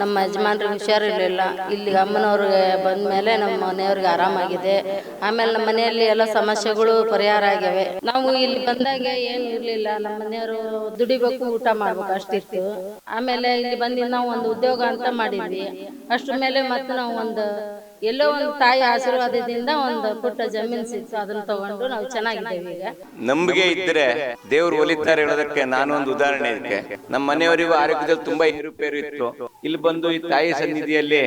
ನಮ್ಮ ಯಜಮಾನ್ರಿಗೆ ಹುಷಾರಿರಲಿಲ್ಲ. ಇಲ್ಲಿಗೆ ಅಮ್ಮನವ್ರಿಗೆ ಬಂದ ಮೇಲೆ ನಮ್ಮ ಮನೆಯವ್ರಿಗೆ ಆರಾಮಾಗಿದೆ. ಆಮೇಲೆ ನಮ್ಮ ಮನೆಯಲ್ಲಿ ಎಲ್ಲ ಸಮಸ್ಯೆಗಳು ಪರಿಹಾರ ಆಗ್ಯಾವೆ. ನಾವು ಇಲ್ಲಿ ಬಂದಾಗ ಏನು ಇರಲಿಲ್ಲ, ನಮ್ಮ ಮನೆಯವರು ದುಡಿಬೇಕು, ಊಟ ಮಾಡ್ಬೇಕು ಅಷ್ಟಿತ್ತು. ಆಮೇಲೆ ಇಲ್ಲಿ ಬಂದು ನಾವು ಒಂದು ಉದ್ಯೋಗ ಅಂತ ಮಾಡಿದ್ವಿ. ಅಷ್ಟ್ರ ಮೇಲೆ ಮತ್ತೆ ನಾವು ಎಲ್ಲೋ ಒಂದು ತಾಯಿ ಆಶೀರ್ವಾದದಿಂದ ಒಂದು ಪುಟ್ಟ ಜಮೀನು ಸಿಕ್ತು. ಅದನ್ನ ತಗೊಂಡು ನಾವು ಚೆನ್ನಾಗಿದ್ದೇವೆ. ಈಗ ನಂಬಿಕೆ ಇದ್ದರೆ ದೇವರು ಒಲಿತಾರೆ ಹೇಳೋದಕ್ಕೆ ನಾನು ಒಂದು ಉದಾಹರಣೆ. ಇದಕ್ಕೆ ನಮ್ಮ ಮನೆಯವರಿಗೂ ಆರೋಗ್ಯದಲ್ಲಿ ತುಂಬಾ ಏರುಪೇರು ಇತ್ತು. ಇಲ್ಲಿ ಬಂದು ಈ ತಾಯಿ ಸನ್ನಿಧಿಯಲ್ಲಿ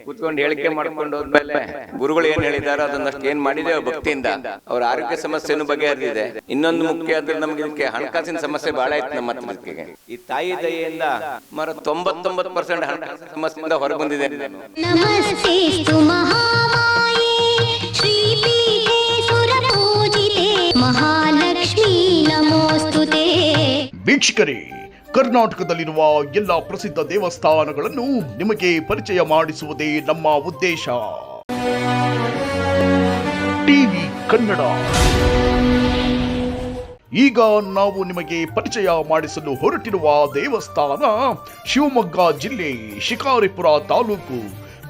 ಕೂತ್ಕೊಂಡು ಹೇಳಿಕೆ ಮಾಡ್ಕೊಂಡು ಹೋದ್ಮೇಲೆ ಗುರುಗಳು ಏನ್ ಹೇಳಿದಾರೋ ಅದನ್ನಷ್ಟು ಏನ್ ಮಾಡಿದೇವೆ ಭಕ್ತಿಯಿಂದ ಅವ್ರ ಆರೋಗ್ಯ ಸಮಸ್ಯೆನೂ ಬಗೆಹರಿದಿದೆ. ಇನ್ನೊಂದು ಮುಖ್ಯ ಅಂದ್ರೆ ನಮ್ಗೆ ಇದಕ್ಕೆ ಹಣಕಾಸಿನ ಸಮಸ್ಯೆ ಬಹಳ ಇತ್ತು ನಮ್ಮ ಹತ್ರಕ್ಕೆ. ಈ ತಾಯಿ ದಯೆಯಿಂದ 99% ಹಣಕಾಸಿನ ಸಮಸ್ಯೆಯಿಂದ ಹೊರ ಬಂದಿದೆ. ವೀಕ್ಷಕರೇ, ಕರ್ನಾಟಕದಲ್ಲಿರುವ ಎಲ್ಲ ಪ್ರಸಿದ್ಧ ದೇವಸ್ಥಾನಗಳನ್ನು ನಿಮಗೆ ಪರಿಚಯ ಮಾಡಿಸುವುದೇ ನಮ್ಮ ಉದ್ದೇಶ. ಟಿವಿ ಕನ್ನಡ. ಈಗ ನಾವು ನಿಮಗೆ ಪರಿಚಯ ಮಾಡಿಸಲು ಹೊರಟಿರುವ ದೇವಸ್ಥಾನ ಶಿವಮೊಗ್ಗ ಜಿಲ್ಲೆ ಶಿಕಾರಿಪುರ ತಾಲೂಕು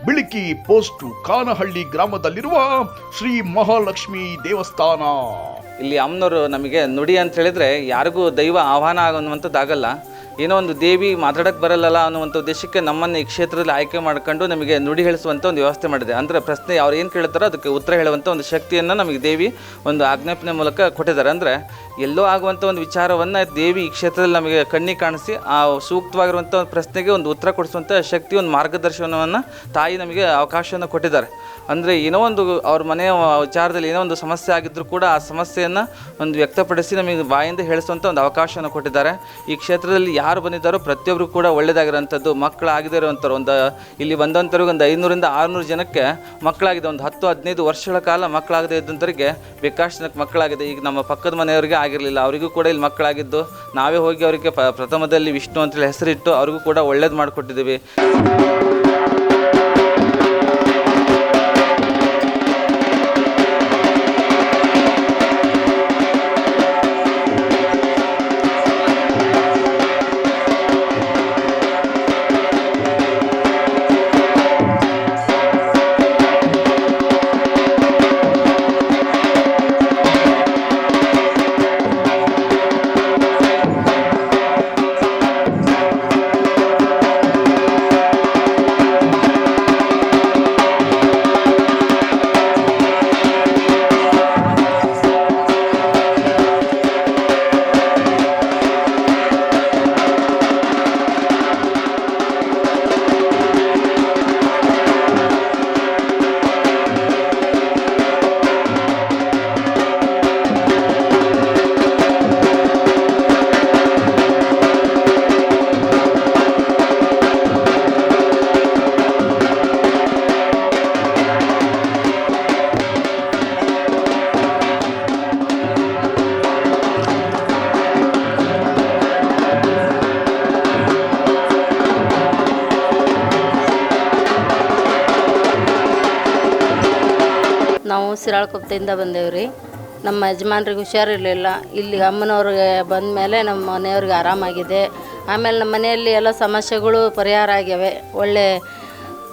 ಬಿಳಿಕಿ ಪೋಸ್ಟ್ ಕಾನಹಳ್ಳಿ ಗ್ರಾಮದಲ್ಲಿರುವ ಶ್ರೀ ಮಹಾಲಕ್ಷ್ಮಿ ದೇವಸ್ಥಾನ. ಇಲ್ಲಿ ಅಮ್ಮನವರು ನಮಗೆ ನುಡಿ ಅಂತ ಹೇಳಿದ್ರೆ ಯಾರಿಗೂ ದೈವ ಆಹ್ವಾನ ಆಗುವಂಥದ್ದಾಗಲ್ಲ. ಏನೋ ಒಂದು ದೇವಿ ಮಾತಾಡಕ್ಕೆ ಬರಲ್ಲ ಅನ್ನುವಂಥ ಉದ್ದೇಶಕ್ಕೆ ನಮ್ಮನ್ನು ಈ ಕ್ಷೇತ್ರದಲ್ಲಿ ಆಯ್ಕೆ ಮಾಡ್ಕೊಂಡು ನಮಗೆ ನುಡಿ ಹೇಳಿಸುವಂಥ ಒಂದು ವ್ಯವಸ್ಥೆ ಮಾಡಿದೆ. ಅಂದರೆ ಪ್ರಶ್ನೆ ಅವ್ರು ಏನು ಕೇಳ್ತಾರೋ ಅದಕ್ಕೆ ಉತ್ತರ ಹೇಳುವಂಥ ಒಂದು ಶಕ್ತಿಯನ್ನು ನಮಗೆ ದೇವಿ ಒಂದು ಆಜ್ಞಾಪನೆ ಮೂಲಕ ಕೊಟ್ಟಿದ್ದಾರೆ. ಅಂದರೆ ಎಲ್ಲೋ ಆಗುವಂಥ ಒಂದು ವಿಚಾರವನ್ನು ದೇವಿ ಈ ಕ್ಷೇತ್ರದಲ್ಲಿ ನಮಗೆ ಕಣ್ಣಿಗೆ ಕಾಣಿಸಿ ಆ ಸೂಕ್ತವಾಗಿರುವಂಥ ಒಂದು ಪ್ರಶ್ನೆಗೆ ಒಂದು ಉತ್ತರ ಕೊಡಿಸುವಂಥ ಶಕ್ತಿ, ಒಂದು ಮಾರ್ಗದರ್ಶನವನ್ನು ತಾಯಿ ನಮಗೆ ಅವಕಾಶವನ್ನು ಕೊಟ್ಟಿದ್ದಾರೆ. ಅಂದರೆ ಏನೋ ಒಂದು ಅವ್ರ ಮನೆಯ ವಿಚಾರದಲ್ಲಿ ಏನೋ ಒಂದು ಸಮಸ್ಯೆ ಆಗಿದ್ದರೂ ಕೂಡ ಆ ಸಮಸ್ಯೆಯನ್ನು ಒಂದು ವ್ಯಕ್ತಪಡಿಸಿ ನಮಗೆ ಬಾಯಿಂದ ಹೇಳಿಸುವಂಥ ಒಂದು ಅವಕಾಶವನ್ನು ಕೊಟ್ಟಿದ್ದಾರೆ. ಈ ಕ್ಷೇತ್ರದಲ್ಲಿ ಯಾರು ಬಂದಿದ್ದಾರೋ ಪ್ರತಿಯೊಬ್ಬರು ಕೂಡ ಒಳ್ಳೆಯದಾಗಿರೋಂಥದ್ದು, ಮಕ್ಕಳಾಗದೇ ಇರುವಂಥವ್ರು ಇಲ್ಲಿ ಬಂದಂಥವ್ರಿಗೆ ಒಂದು 500ರಿಂದ 600 ಜನಕ್ಕೆ ಮಕ್ಕಳಾಗಿದೆ. ಒಂದು 10-15 ವರ್ಷಗಳ ಕಾಲ ಮಕ್ಕಳಾಗದೇ ಇದ್ದಂಥವ್ರಿಗೆ ಬೇಕಾಷ್ಟು ಜನಕ್ಕೆ ಮಕ್ಕಳಾಗಿದೆ. ಈಗ ನಮ್ಮ ಪಕ್ಕದ ಮನೆಯವರಿಗೆ ಆಗಿರಲಿಲ್ಲ, ಅವರಿಗೂ ಕೂಡ ಇಲ್ಲಿ ಮಕ್ಕಳಾಗಿದ್ದು ನಾವೇ ಹೋಗಿ ಅವರಿಗೆ ಪ್ರಥಮದಲ್ಲಿ ವಿಷ್ಣು ಅಂತೇಳಿ ಹೆಸರಿಟ್ಟು ಅವ್ರಿಗೂ ಕೂಡ ಒಳ್ಳೇದು ಮಾಡಿಕೊಟ್ಟಿದ್ದೀವಿ. ನಾವು ಸಿರಾಳಕೊಪ್ಪದಿಂದ ಬಂದೇವ್ರಿ. ನಮ್ಮ ಯಜಮಾನ್ರಿಗೆ ಹುಷಾರಿರಲಿಲ್ಲ. ಇಲ್ಲಿಗೆ ಅಮ್ಮನವ್ರಿಗೆ ಬಂದ ಮೇಲೆ ನಮ್ಮ ಮನೆಯವ್ರಿಗೆ ಆರಾಮಾಗಿದೆ. ಆಮೇಲೆ ನಮ್ಮ ಮನೆಯಲ್ಲಿ ಎಲ್ಲ ಸಮಸ್ಯೆಗಳು ಪರಿಹಾರ ಆಗ್ಯಾವೆ. ಒಳ್ಳೆ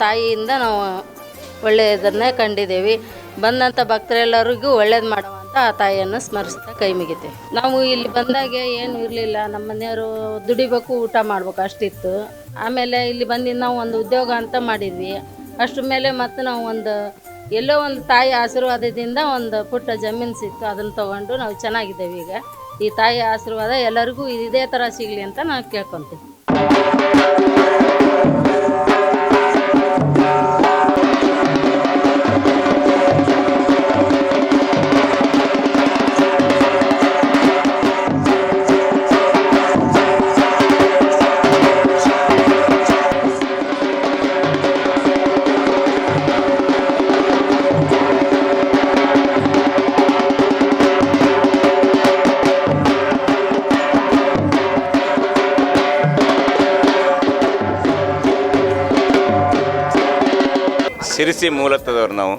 ತಾಯಿಯಿಂದ ನಾವು ಒಳ್ಳೆಯದನ್ನೇ ಕಂಡಿದ್ದೇವೆ. ಬಂದಂಥ ಭಕ್ತರೆಲ್ಲರಿಗೂ ಒಳ್ಳೇದು ಮಾಡುವಂಥ ಆ ತಾಯಿಯನ್ನು ಸ್ಮರಿಸ್ತಾ ಕೈ ಮುಗಿತೇವೆ. ನಾವು ಇಲ್ಲಿ ಬಂದಾಗ ಏನು ಇರಲಿಲ್ಲ, ನಮ್ಮ ಮನೆಯವರು ದುಡಿಬೇಕು, ಊಟ ಮಾಡ್ಬೇಕು ಅಷ್ಟಿತ್ತು. ಆಮೇಲೆ ಇಲ್ಲಿ ಬಂದು ನಾವು ಒಂದು ಉದ್ಯೋಗ ಅಂತ ಮಾಡಿದ್ವಿ. ಅಷ್ಟ್ರ ಮೇಲೆ ಮತ್ತೆ ನಾವು ಎಲ್ಲೋ ಒಂದು ತಾಯಿ ಆಶೀರ್ವಾದದಿಂದ ಒಂದು ಪುಟ್ಟ ಜಮೀನು ಸಿಕ್ತು. ಅದನ್ನು ತಗೊಂಡು ನಾವು ಚೆನ್ನಾಗಿದ್ದೇವೆ. ಈಗ ಈ ತಾಯಿ ಆಶೀರ್ವಾದ ಎಲ್ಲರಿಗೂ ಇದೇ ಥರ ಸಿಗಲಿ ಅಂತ ನಾವು ಕೇಳ್ಕೊತೀವಿ. ಶಿರಸಿ ಮೂಲತದವ್ರು ನಾವು,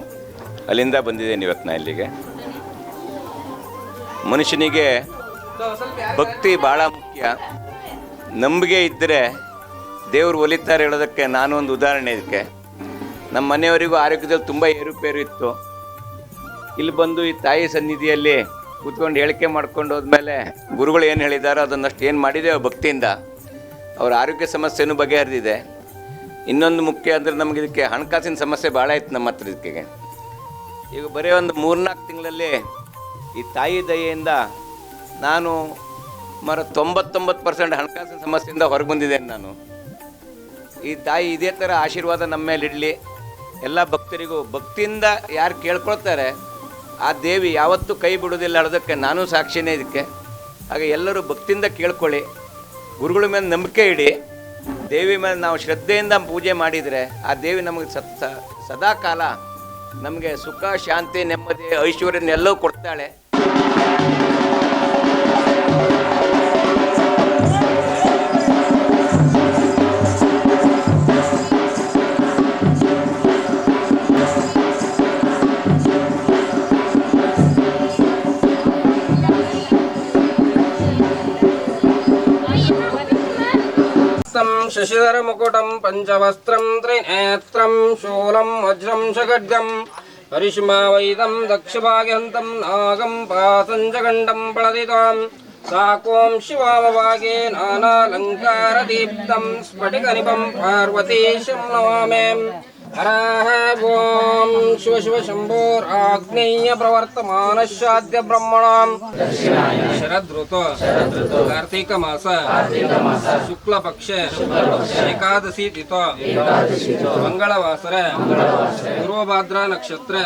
ಅಲ್ಲಿಂದ ಬಂದಿದ್ದೇನೆ ಇವತ್ತು ನಾ ಇಲ್ಲಿಗೆ. ಮನುಷ್ಯನಿಗೆ ಭಕ್ತಿ ಭಾಳ ಮುಖ್ಯ. ನಂಬಿಕೆ ಇದ್ದರೆ ದೇವರು ಒಲಿತಾರೆ ಹೇಳೋದಕ್ಕೆ ನಾನು ಒಂದು ಉದಾಹರಣೆ ಇದಕ್ಕೆ. ನಮ್ಮ ಮನೆಯವರಿಗೂ ಆರೋಗ್ಯದಲ್ಲಿ ತುಂಬ ಏರುಪೇರು ಇತ್ತು. ಇಲ್ಲಿ ಬಂದು ಈ ತಾಯಿ ಸನ್ನಿಧಿಯಲ್ಲಿ ಕೂತ್ಕೊಂಡು ಹೇಳಿಕೆ ಮಾಡ್ಕೊಂಡು ಹೋದ್ಮೇಲೆ ಗುರುಗಳು ಏನು ಹೇಳಿದಾರೋ ಅದನ್ನಷ್ಟು ಏನು ಮಾಡಿದ್ದೇವೆ ಭಕ್ತಿಯಿಂದ ಅವ್ರ ಆರೋಗ್ಯ ಸಮಸ್ಯೆನೂ ಬಗೆಹರಿದಿದೆ. ಇನ್ನೊಂದು ಮುಖ್ಯ ಅಂದರೆ ನಮಗೆ ಇದಕ್ಕೆ ಹಣಕಾಸಿನ ಸಮಸ್ಯೆ ಭಾಳ ಇತ್ತು ನಮ್ಮ ಹತ್ರ. ಇದಕ್ಕೆ ಈಗ ಬರೀ ಒಂದು 3-4 ತಿಂಗಳಲ್ಲಿ ಈ ತಾಯಿ ದಯೆಯಿಂದ ನಾನು 99% ಹಣಕಾಸಿನ ಸಮಸ್ಯೆಯಿಂದ ಹೊರಗೆ ಬಂದಿದ್ದೇನೆ ನಾನು. ಈ ತಾಯಿ ಇದೇ ಥರ ಆಶೀರ್ವಾದ ನಮ್ಮ ಮೇಲೆ ಇಡಲಿ. ಎಲ್ಲ ಭಕ್ತರಿಗೂ ಭಕ್ತಿಯಿಂದ ಯಾರು ಕೇಳ್ಕೊಳ್ತಾರೆ ಆ ದೇವಿ ಯಾವತ್ತೂ ಕೈ ಬಿಡೋದಿಲ್ಲ ಹೇಳೋದಕ್ಕೆ ನಾನು ಸಾಕ್ಷಿನೇ ಇದಕ್ಕೆ. ಹಾಗೆ ಎಲ್ಲರೂ ಭಕ್ತಿಯಿಂದ ಕೇಳ್ಕೊಳ್ಳಿ, ಗುರುಗಳ ಮೇಲೆ ನಂಬಿಕೆ ಇಡಿ. ದೇವಿ ಮೇಲೆ ನಾವು ಶ್ರದ್ಧೆಯಿಂದ ಪೂಜೆ ಮಾಡಿದರೆ ಆ ದೇವಿ ನಮಗೆ ಸದಾ ಕಾಲ ನಮಗೆ ಸುಖ, ಶಾಂತಿ, ನೆಮ್ಮದಿ, ಐಶ್ವರ್ಯನೆಲ್ಲವೂ ಕೊಡ್ತಾಳೆ. ಶಶಿಧರ ಮುಕುಟಂ ಪಂಚವಸ್ತ್ರಂ ತ್ರಿನೇತ್ರಂ ಶೂಲಂ ವಜ್ರಂ ಶಖಡ್ಗಂ ಹರಿಷ್ಮಾವೈದಂ ದಕ್ಷಭಾಗ್ಯಂತಂ ನಾಗಂ ಪಾಸಂಜಗಂಡಂ ಪಳದಿತಾಂ ಸಾಕೋಂ ಶಿವಾಮಭಾಗೆ ನಾನಾಲಂಕಾರದೀಪ್ತಂ ಸ್ಫಟಿಕನಿಪಂ ಪಾರ್ವತೀಶಂ ನಮಾಮಿ. ಹರಃ ಓಂ ಶಿವ ಶಿವ ಶಂಭೋರಾಗ್ನೇಯ ಪ್ರವರ್ತಮಾನಶ್ಚಾದ್ಯ ಬ್ರಹ್ಮಣಾಂ ಶರದೃತು ಕಾರ್ತಿಕ ಮಾಸ ಶುಕ್ಲ ಪಕ್ಷ ಏಕಾದಶಿ ತಿಥೋ ಮಂಗಳವಾಸರ ಪೂರ್ವಭಾದ್ರಾ ನಕ್ಷತ್ರ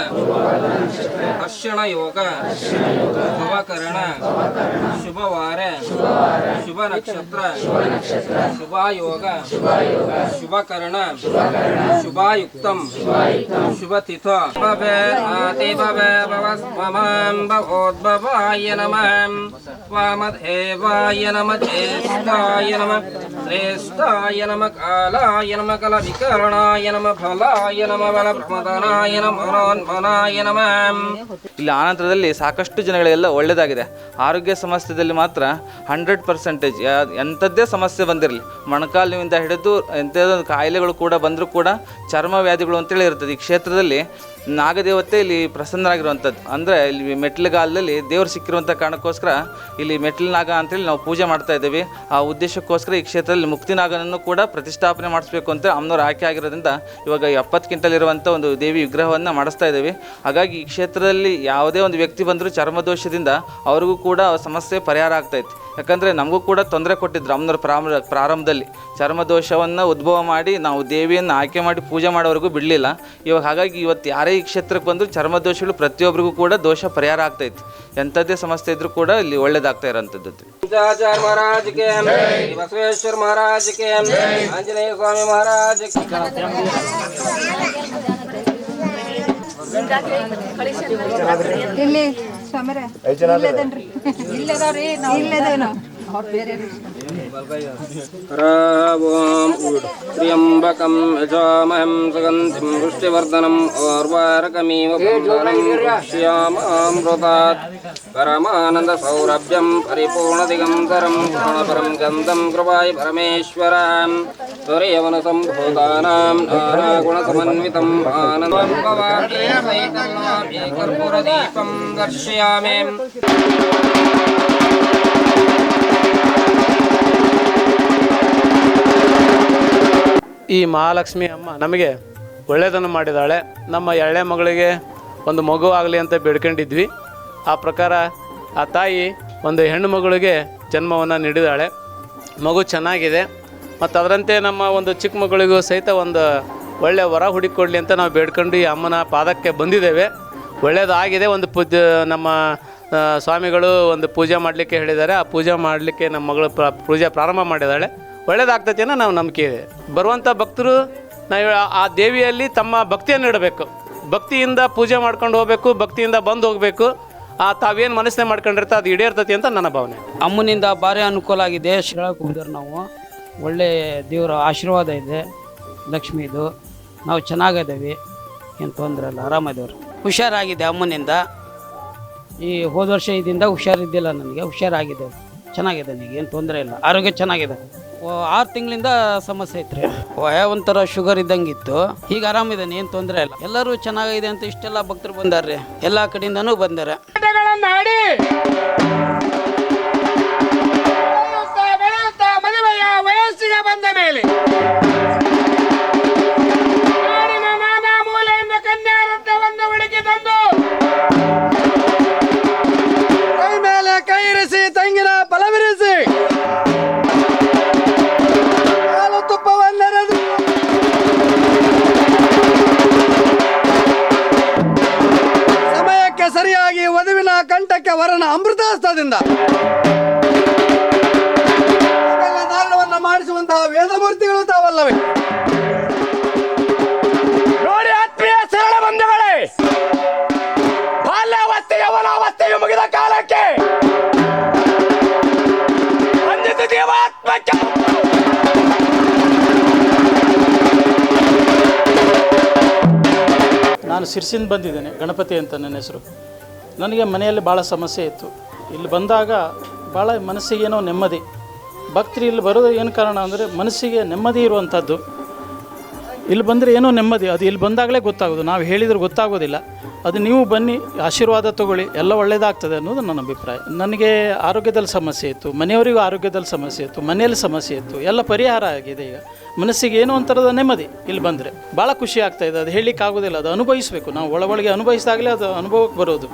ಹರ್ಷಣ ಯೋಗ ಶುಭಕರಣ ಶುಭವಾರ ಶುಭ ನಕ್ಷತ್ರ ಶುಭಯೋಗ ಶುಭಕರಣ ಶುಭಾಯುಕ್ತ ಶುಭತಿಥ ಭವೋದ್ಭವಾಯ ನಮಃ ವಾಮದೇವಾಯ ನಮಃ ಜ್ಯೇಷ್ಠಾಯ ನಮಃ ಶ್ರೇಷ್ಠಾಯ ನಮಃ ಕಾಲಾಯ ನಮಃ ಕಲವಿಕರಣಾಯ ನಮಃ ಫಲಾಯ ನಮಃ ಬಲಪ್ರಮದನಾಯ ನಮಃ ಮನೋನ್ಮನಾಯ ನಮಃ. ಇಲ್ಲಿ ಆನಂತರದಲ್ಲಿ ಸಾಕಷ್ಟು ಜನಗಳಿಗೆಲ್ಲ ಒಳ್ಳೆಯದಾಗಿದೆ. ಆರೋಗ್ಯ ಸಮಸ್ಯೆಯಲ್ಲಿ ಮಾತ್ರ 100% ಎಂಥದ್ದೇ ಸಮಸ್ಯೆ ಬಂದಿರಲಿ, ಮೊಣಕಾಲಿನಿಂದ ಹಿಡಿದು ಎಂಥದೊಂದು ಕಾಯಿಲೆಗಳು ಕೂಡ ಬಂದರೂ ಕೂಡ ಚರ್ಮ ವ್ಯಾಧಿಗಳು ಅಂತೇಳಿ ಇರ್ತದೆ. ಈ ಕ್ಷೇತ್ರದಲ್ಲಿ ನಾಗದೇವತೆ ಇಲ್ಲಿ ಪ್ರಸನ್ನರಾಗಿರುವಂಥದ್ದು. ಅಂದರೆ ಇಲ್ಲಿ ಮೆಟ್ಲುಗಾಲದಲ್ಲಿ ದೇವರು ಸಿಕ್ಕಿರುವಂಥ ಕಾರಣಕ್ಕೋಸ್ಕರ ಇಲ್ಲಿ ಮೆಟ್ಲನಾಗ ಅಂತೇಳಿ ನಾವು ಪೂಜೆ ಮಾಡ್ತಾ ಇದ್ದೀವಿ. ಆ ಉದ್ದೇಶಕ್ಕೋಸ್ಕರ ಈ ಕ್ಷೇತ್ರದಲ್ಲಿ ಮುಕ್ತಿನಾಗನನ್ನು ಕೂಡ ಪ್ರತಿಷ್ಠಾಪನೆ ಮಾಡಿಸ್ಬೇಕು ಅಂತ ಅಮ್ಮನವ್ರು ಆಯ್ಕೆ ಆಗಿರೋದ್ರಿಂದ ಇವಾಗ 70 ಕ್ವಿಂಟಲ್ ಒಂದು ದೇವಿ ವಿಗ್ರಹವನ್ನು ಮಾಡಿಸ್ತಾ ಇದ್ದೀವಿ. ಹಾಗಾಗಿ ಈ ಕ್ಷೇತ್ರದಲ್ಲಿ ಯಾವುದೇ ಒಂದು ವ್ಯಕ್ತಿ ಬಂದರೂ ಚರ್ಮದೋಷದಿಂದ ಅವ್ರಿಗೂ ಕೂಡ ಸಮಸ್ಯೆ ಪರಿಹಾರ ಆಗ್ತಾಯಿತ್ತು. ಯಾಕಂದರೆ ನಮಗೂ ಕೂಡ ತೊಂದರೆ ಕೊಟ್ಟಿದ್ರು ಅಮ್ಮನವ್ರ ಪ್ರಾರಂಭದಲ್ಲಿ. ಚರ್ಮದೋಷವನ್ನು ಉದ್ಭವ ಮಾಡಿ ನಾವು ದೇವಿಯನ್ನು ಆಯ್ಕೆ ಮಾಡಿ ಪೂಜೆ ಮಾಡೋವರೆಗೂ ಬಿಡಲಿಲ್ಲ. ಇವಾಗ ಹಾಗಾಗಿ ಇವತ್ತು ಯಾರೇ ಈ ಕ್ಷೇತ್ರಕ್ಕೆ ಬಂದರೂ ಚರ್ಮದೋಷಗಳು ಪ್ರತಿಯೊಬ್ಬರಿಗೂ ಕೂಡ ದೋಷ ಪರಿಹಾರ ಆಗ್ತಾಯಿತ್ತು. ಎಂಥದ್ದೇ ಸಮಸ್ಯೆ ಇದ್ರೂ ಕೂಡ ಇಲ್ಲಿ ಒಳ್ಳೇದಾಗ್ತಾ ಇರೋಂಥದ್ದು. ಮಹಾರಾಜ್ ಕೆ, ಬಸವೇಶ್ವರ ಮಹಾರಾಜ್ ಕೆ, ಆಂಜನೇಯ ಸ್ವಾಮಿ ಮಹಾರಾಜ್ ಕೆ. ಇಲ್ಲಿ ಸ್ವಾಮಿರೇ ಇಲ್ಲದನ್ರಿ ಇಲ್ಲದವ್ರಿ ಇಲ್ಲದೇನು ತ್ರ್ಯಂಬಕಂ ಯಜಾಮಹಂ ಸುಗಂಧಿಂ ಪುಷ್ಟಿವರ್ಧನಂ ಓರ್ವಾರಕಮಿವ ಪುಷ್ಯಾಮಾಮೃತಾತ್ ಪರಮಾನಂದ ಸೌರಭ್ಯಂ ಪರಿಪೂರ್ಣದಿಗಂಧರಂ ಪ್ರಾಣಪರಂ ಗಂಧಂ ಕೃಪಾಯ ಪರಮೇಶ್ವರಾಂ ತ್ವರೇಯವನ ಸಂಭೂತಾನಾಂ ನಾನಾಗುಣಸಮನ್ವಿತಂ ಆನಂದಂ ಭವಾಮಿ ಸಹಿತಂ ಕರ್ಪೂರದೀಪಂ ದರ್ಶಯಾಮಿ. ಈ ಮಹಾಲಕ್ಷ್ಮಿ ಅಮ್ಮ ನಮಗೆ ಒಳ್ಳೆಯದನ್ನು ಮಾಡಿದ್ದಾಳೆ. ನಮ್ಮ ಎಳೆ ಮಗಳಿಗೆ ಒಂದು ಮಗು ಆಗಲಿ ಅಂತ ಬೇಡ್ಕೊಂಡಿದ್ವಿ. ಆ ಪ್ರಕಾರ ಆ ತಾಯಿ ಒಂದು ಹೆಣ್ಣು ಮಗಳಿಗೆ ಜನ್ಮವನ್ನು ನೀಡಿದ್ದಾಳೆ. ಮಗು ಚೆನ್ನಾಗಿದೆ. ಮತ್ತು ಅದರಂತೆ ನಮ್ಮ ಒಂದು ಚಿಕ್ಕ ಮಗಳಿಗೂ ಸಹಿತ ಒಂದು ಒಳ್ಳೆಯ ವರ ಹುಡುಕಿಕೊಡ್ಲಿ ಅಂತ ನಾವು ಬೇಡ್ಕೊಂಡು ಈ ಅಮ್ಮನ ಪಾದಕ್ಕೆ ಬಂದಿದ್ದೇವೆ. ಒಳ್ಳೆಯದಾಗಿದೆ. ಒಂದು ನಮ್ಮ ಸ್ವಾಮಿಗಳು ಒಂದು ಪೂಜೆ ಮಾಡಲಿಕ್ಕೆ ಹೇಳಿದ್ದಾರೆ. ಆ ಪೂಜೆ ಮಾಡಲಿಕ್ಕೆ ನಮ್ಮ ಮಗಳು ಪೂಜೆ ಪ್ರಾರಂಭ ಮಾಡಿದ್ದಾಳೆ. ಒಳ್ಳೆಯದಾಗ್ತೈತೆ ಅನ್ನೋ ನಾವು ನಂಬಿಕೆ ಇದೆ. ಬರುವಂಥ ಭಕ್ತರು ನಾವು ಆ ದೇವಿಯಲ್ಲಿ ತಮ್ಮ ಭಕ್ತಿಯನ್ನು ಇಡಬೇಕು. ಭಕ್ತಿಯಿಂದ ಪೂಜೆ ಮಾಡ್ಕೊಂಡು ಹೋಗಬೇಕು, ಭಕ್ತಿಯಿಂದ ಬಂದು ಹೋಗಬೇಕು. ತಾವೇನು ಮನಸ್ಸನ್ನೇ ಮಾಡ್ಕೊಂಡಿರ್ತಾ ಅದು ಈಡೇರ್ತೈತಿ ಅಂತ ನನ್ನ ಭಾವನೆ. ಅಮ್ಮನಿಂದ ಭಾರಿ ಅನುಕೂಲ ಆಗಿದೆ. ಹೇಳಕ್ಕೆ ಹೋಗಿದ್ರೆ ನಾವು ಒಳ್ಳೆ ದೇವರ ಆಶೀರ್ವಾದ ಇದೆ, ಲಕ್ಷ್ಮೀದು. ನಾವು ಚೆನ್ನಾಗಿದ್ದೇವೆ, ಏನು ತೊಂದರೆ ಇಲ್ಲ, ಆರಾಮದೇವ್ರು. ಹುಷಾರಾಗಿದೆ ಅಮ್ಮನಿಂದ. ಈ ಹೋದ ವರ್ಷ ಇದರಿಂದ ಹುಷಾರಿದ್ದಿಲ್ಲ ನನಗೆ, ಹುಷಾರಾಗಿದೆ, ಚೆನ್ನಾಗಿದೆ. ನನಗೆ ಏನು ತೊಂದರೆ ಇಲ್ಲ, ಆರೋಗ್ಯ ಚೆನ್ನಾಗಿದೆ. 6 ತಿಂಗಳಿಂದ ಸಮಸ್ಯೆ ಐತ್ರಿ. ಒಂಥರ ಶುಗರ್ ಇದ್ದಂಗಿತ್ತು. ಈಗ ಆರಾಮಿದ್ದಾನೆ, ಏನು ತೊಂದರೆ ಇಲ್ಲ. ಎಲ್ಲರೂ ಚೆನ್ನಾಗಿದೆ ಅಂತ ಇಷ್ಟೆಲ್ಲ ಭಕ್ತರು ಬಂದಾರ್ರಿ, ಎಲ್ಲ ಕಡೆಯಿಂದನೂ ಬಂದಾರೆ. ಮದುವೆಯ ವಯಸ್ಸಿಗೆ ಬಂದ ಮೇಲೆ ನಾಡಿನ ನಾನಾ ಮೂಲೆಯಿಂದ ಕನ್ಯಾರತ್ನವನ್ನು ಹುಡುಕಿ ತಂದು ಕೈ ಮೇಲೆ ಕೈ ಇರಿಸಿ ತಂಗಿನ ಫಲವಿರಿಸಿ ಹಾಲು ತುಪ್ಪವನ್ನೆರೆದು ಸಮಯಕ್ಕೆ ಸರಿಯಾಗಿ ವಧುವಿನ ಕಂಠಕ್ಕೆ ವರನ ಅಮೃತಾಸ್ತದಿಂದ ಧಾರಣವನ್ನು ಮಾಡಿಸುವಂತಹ ವೇದಮೂರ್ತಿಗಳು ತಾವಲ್ಲವೇ? ನೋಡಿ ಆತ್ಮೀಯ ಸರಳ ಬಂಧುಗಳೇ, ಬಾಲ್ಯಾವಸ್ಥೆ ಯವನಾವಸ್ಥೆಯು ಮುಗಿದ ಕಾಲಕ್ಕೆ ಅಂದಿತು ದೇವಾತ್ಮಕ್ಕೆ ನಾನು ಸಿರ್ಸಿಂದ ಬಂದಿದ್ದೇನೆ. ಗಣಪತಿ ಅಂತ ನನ್ನ ಹೆಸರು. ನನಗೆ ಮನೆಯಲ್ಲಿ ಭಾಳ ಸಮಸ್ಯೆ ಇತ್ತು. ಇಲ್ಲಿ ಬಂದಾಗ ಭಾಳ ಮನಸ್ಸಿಗೇನೋ ನೆಮ್ಮದಿ. ಭಕ್ತರು ಇಲ್ಲಿ ಬರೋದು ಏನು ಕಾರಣ ಅಂದರೆ ಮನಸ್ಸಿಗೆ ನೆಮ್ಮದಿ ಇರುವಂಥದ್ದು. ಇಲ್ಲಿ ಬಂದರೆ ಏನೋ ನೆಮ್ಮದಿ, ಅದು ಇಲ್ಲಿ ಬಂದಾಗಲೇ ಗೊತ್ತಾಗೋದು. ನಾವು ಹೇಳಿದ್ರೆ ಗೊತ್ತಾಗೋದಿಲ್ಲ. ಅದು ನೀವು ಬನ್ನಿ, ಆಶೀರ್ವಾದ ತಗೊಳ್ಳಿ, ಎಲ್ಲ ಒಳ್ಳೆಯದಾಗ್ತದೆ ಅನ್ನೋದು ನನ್ನ ಅಭಿಪ್ರಾಯ. ನನಗೆ ಆರೋಗ್ಯದಲ್ಲಿ ಸಮಸ್ಯೆ ಇತ್ತು, ಮನೆಯವರಿಗೂ ಆರೋಗ್ಯದಲ್ಲಿ ಸಮಸ್ಯೆ ಇತ್ತು, ಮನೆಯಲ್ಲಿ ಸಮಸ್ಯೆ ಇತ್ತು, ಎಲ್ಲ ಪರಿಹಾರ ಆಗಿದೆ. ಈಗ ಮನಸ್ಸಿಗೆ ಏನೋ ಒಂಥರದ ನೆಮ್ಮದಿ. ಇಲ್ಲಿ ಬಂದರೆ ಭಾಳ ಖುಷಿ ಆಗ್ತಾಯಿದೆ. ಅದು ಹೇಳಲಿಕ್ಕಾಗೋದಿಲ್ಲ, ಅದು ಅನುಭವಿಸಬೇಕು. ನಾವು ಒಳಗೆ ಅನುಭವಿಸಿದಾಗಲೇ ಅದು ಅನುಭವಕ್ಕೆ ಬರೋದು.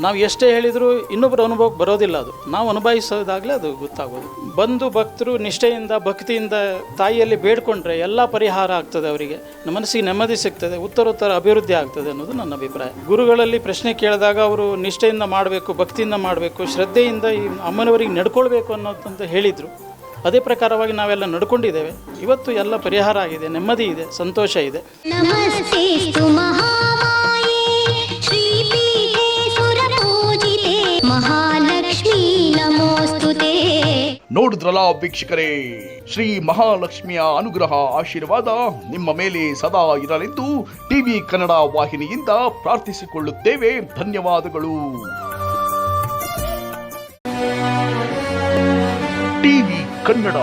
ನಾವು ಎಷ್ಟೇ ಹೇಳಿದರೂ ಇನ್ನೊಬ್ಬರ ಅನುಭವಕ್ಕೆ ಬರೋದಿಲ್ಲ. ಅದು ನಾವು ಅನುಭವಿಸೋದಾಗಲೇ ಅದು ಗೊತ್ತಾಗೋದು. ಬಂದು ಭಕ್ತರು ನಿಷ್ಠೆಯಿಂದ ಭಕ್ತಿಯಿಂದ ತಾಯಿಯಲ್ಲಿ ಬೇಡ್ಕೊಂಡ್ರೆ ಎಲ್ಲ ಪರಿಹಾರ ಆಗ್ತದೆ. ಅವರಿಗೆ ಮನಸ್ಸಿಗೆ ನೆಮ್ಮದಿ ಸಿಗ್ತದೆ, ಉತ್ತರೋತ್ತರ ಅಭಿವೃದ್ಧಿ ಆಗ್ತದೆ ಅನ್ನೋದು ನನ್ನ ಅಭಿಪ್ರಾಯ. ಗುರುಗಳಲ್ಲಿ ಪ್ರಶ್ನೆ ಕೇಳಿದಾಗ ಅವರು ನಿಷ್ಠೆಯಿಂದ ಮಾಡಬೇಕು, ಭಕ್ತಿಯಿಂದ ಮಾಡಬೇಕು, ಶ್ರದ್ಧೆಯಿಂದ ಈ ಅಮ್ಮನವರಿಗೆ ನಡ್ಕೊಳ್ಬೇಕು ಅನ್ನೋದಂತ ಹೇಳಿದರು. ಅದೇ ಪ್ರಕಾರವಾಗಿ ನಾವೆಲ್ಲ ನಡ್ಕೊಂಡಿದ್ದೇವೆ. ಇವತ್ತು ಎಲ್ಲ ಪರಿಹಾರ ಆಗಿದೆ, ನೆಮ್ಮದಿ ಇದೆ, ಸಂತೋಷ ಇದೆ. ನೋಡಿದ್ರಲ್ಲ ವೀಕ್ಷಕರೇ, ಶ್ರೀ ಮಹಾಲಕ್ಷ್ಮಿಯ ಅನುಗ್ರಹ ಆಶೀರ್ವಾದ ನಿಮ್ಮ ಮೇಲೆ ಸದಾ ಇರಲೆಂದು ಟಿವಿ ಕನ್ನಡ ವಾಹಿನಿಯಿಂದ ಪ್ರಾರ್ಥಿಸಿಕೊಳ್ಳುತ್ತೇವೆ. ಧನ್ಯವಾದಗಳು. ಟಿವಿ ಕನ್ನಡ.